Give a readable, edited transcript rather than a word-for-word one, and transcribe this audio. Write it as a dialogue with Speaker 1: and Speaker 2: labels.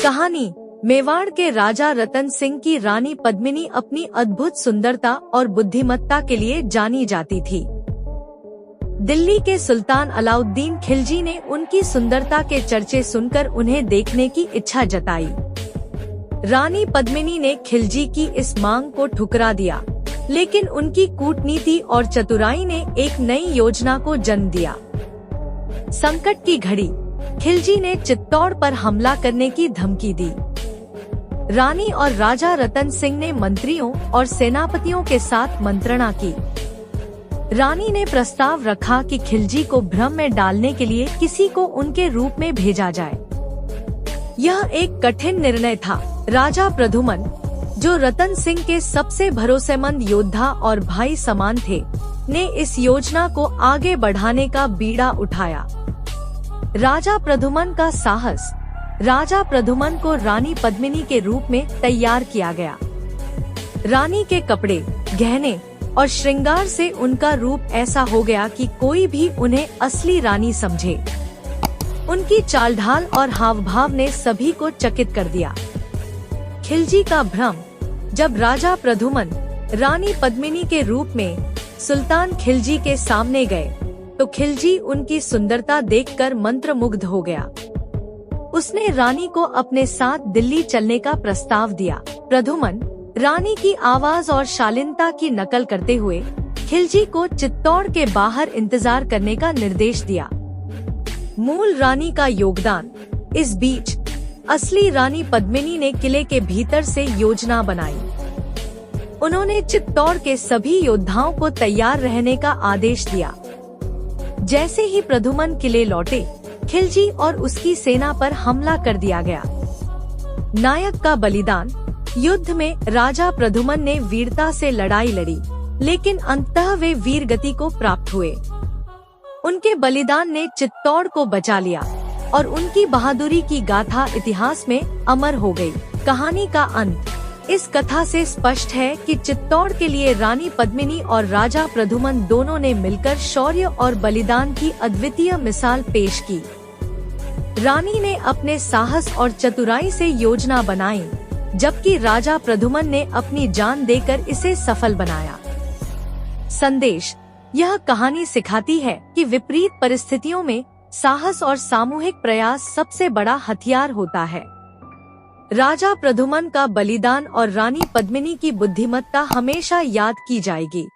Speaker 1: कहानी। मेवाड़ के राजा रतन सिंह की रानी पद्मिनी अपनी अद्भुत सुंदरता और बुद्धिमत्ता के लिए जानी जाती थी। दिल्ली के सुल्तान अलाउद्दीन खिलजी ने उनकी सुंदरता के चर्चे सुनकर उन्हें देखने की इच्छा जताई। रानी पद्मिनी ने खिलजी की इस मांग को ठुकरा दिया, लेकिन उनकी कूटनीति और चतुराई ने एक नई योजना को जन्म दिया। संकट की घड़ी, खिलजी ने चित्तौड़ पर हमला करने की धमकी दी। रानी और राजा रतन सिंह ने मंत्रियों और सेनापतियों के साथ मंत्रणा की। रानी ने प्रस्ताव रखा कि खिलजी को भ्रम में डालने के लिए किसी को उनके रूप में भेजा जाए। यह एक कठिन निर्णय था। राजा प्रद्युमन, जो रतन सिंह के सबसे भरोसेमंद योद्धा और भाई समान थे, ने इस योजना को आगे बढ़ाने का बीड़ा उठाया। राजा प्रद्युमन का साहस। राजा प्रद्युमन को रानी पद्मिनी के रूप में तैयार किया गया। रानी के कपड़े, गहने और श्रृंगार से उनका रूप ऐसा हो गया कि कोई भी उन्हें असली रानी समझे। उनकी चाल ढाल और हाव भाव ने सभी को चकित कर दिया। खिलजी का भ्रम। जब राजा प्रद्युमन रानी पद्मिनी के रूप में सुल्तान खिलजी के सामने गए, तो खिलजी उनकी सुंदरता देखकर मंत्रमुग्ध हो गया। उसने रानी को अपने साथ दिल्ली चलने का प्रस्ताव दिया। प्रद्युमन रानी की आवाज और शालीनता की नकल करते हुए खिलजी को चित्तौड़ के बाहर इंतजार करने का निर्देश दिया। मूल रानी का योगदान। इस बीच असली रानी पद्मिनी ने किले के भीतर से योजना बनाई। उन्होंने चित्तौड़ के सभी योद्धाओं को तैयार रहने का आदेश दिया। जैसे ही प्रद्युमन किले लौटे, खिलजी और उसकी सेना पर हमला कर दिया गया। नायक का बलिदान। युद्ध में राजा प्रद्युमन ने वीरता से लड़ाई लड़ी, लेकिन अंततः वे वीर गति को प्राप्त हुए। उनके बलिदान ने चित्तौड़ को बचा लिया और उनकी बहादुरी की गाथा इतिहास में अमर हो गई। कहानी का अंत। इस कथा से स्पष्ट है कि चित्तौड़ के लिए रानी पद्मिनी और राजा प्रद्युमन दोनों ने मिलकर शौर्य और बलिदान की अद्वितीय मिसाल पेश की। रानी ने अपने साहस और चतुराई से योजना बनाई, जबकि राजा प्रद्युमन ने अपनी जान देकर इसे सफल बनाया। संदेश। यह कहानी सिखाती है कि विपरीत परिस्थितियों में साहस और सामूहिक प्रयास सबसे बड़ा हथियार होता है। राजा प्रद्युमन का बलिदान और रानी पद्मिनी की बुद्धिमत्ता हमेशा याद की जाएगी।